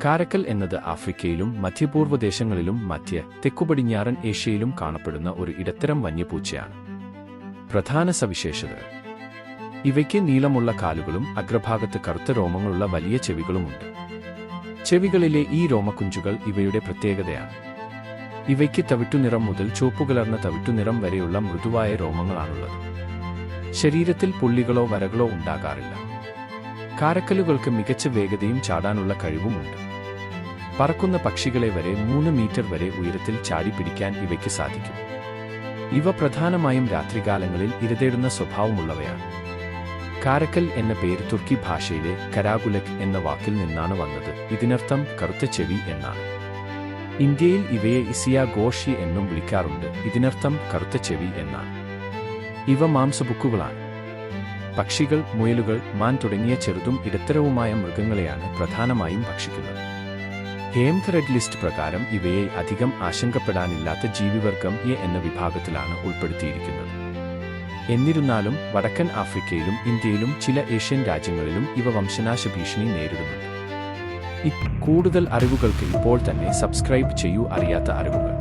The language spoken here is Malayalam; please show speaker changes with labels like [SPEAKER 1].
[SPEAKER 1] കാരക്കൽ എന്നത് ആഫ്രിക്കയിലും മധ്യപൂർവ്വ ദേശങ്ങളിലും തെക്കുപടിഞ്ഞാറൻ ഏഷ്യയിലും കാണപ്പെടുന്ന ഒരു ഇടത്തരം വന്യപൂച്ചയാണ്. പ്രധാന സവിശേഷതകൾ: ഇവയ്ക്ക് നീളമുള്ള കാലുകളും അഗ്രഭാഗത്ത് കറുത്ത രോമങ്ങളുള്ള വലിയ ചെവികളുമുണ്ട്. ചെവികളിലെ ഈ രോമക്കുഞ്ചുകൾ ഇവയുടെ പ്രത്യേകതയാണ്. ഇവയ്ക്ക് തവിട്ടുനിറം മുതൽ ചുവപ്പുകലർന്ന തവിട്ടുനിറം വരെയുള്ള മൃദുവായ രോമങ്ങളാണുള്ളത്. ശരീരത്തിൽ പുള്ളികളോ വരകളോ ഉണ്ടാകാറില്ല. കാരക്കലുകൾക്ക് മികച്ച വേഗതയും ചാടാനുള്ള കഴിവുമുണ്ട്. പറക്കുന്ന പക്ഷികളെ വരെ 3 മീറ്റർ വരെ ഉയരത്തിൽ ചാടി പിടിക്കാൻ ഇവയ്ക്ക് സാധിക്കും. ഇവ പ്രധാനമായും രാത്രികാലങ്ങളിൽ ഇരതേടുന്ന സ്വഭാവമുള്ളവയാണ്. കാരക്കൽ എന്ന പേര് തുർക്കി ഭാഷയിലെ കരാഗുലക് എന്ന വാക്കിൽ നിന്നാണ് വന്നത്. ഇതിനർത്ഥം കറുത്ത ചെവി എന്നാണ്. ഇന്ത്യയിൽ ഇവയെ ഇസിയ ഗോഷി എന്നും വിളിക്കാറുണ്ട്. ഇതിനർത്ഥം കറുത്ത ചെവി എന്നാണ്. ഇവ മാംസഭുക്കുകളാണ്. പക്ഷികൾ, മുയലുകൾ, മാൻ തുടങ്ങിയ ചെറുതും ഇടത്തരവുമായ മൃഗങ്ങളെയാണ് പ്രധാനമായും ഭക്ഷിക്കുന്നത്. ഹേംത് റെഡ് ലിസ്റ്റ് പ്രകാരം ഇവയെ അധികം ആശങ്കപ്പെടാനില്ലാത്ത ജീവിവർഗം എ എന്ന വിഭാഗത്തിലാണ് ഉൾപ്പെടുത്തിയിരിക്കുന്നത്. എന്നിരുന്നാലും വടക്കൻ ആഫ്രിക്കയിലും ഇന്ത്യയിലും ചില ഏഷ്യൻ രാജ്യങ്ങളിലും ഇവ വംശനാശ ഭീഷണി നേരിടുന്നുണ്ട്. കൂടുതൽ അറിവുകൾക്ക് ഇപ്പോൾ തന്നെ സബ്സ്ക്രൈബ് ചെയ്യൂ. അറിയാത്ത അറിവുകൾ.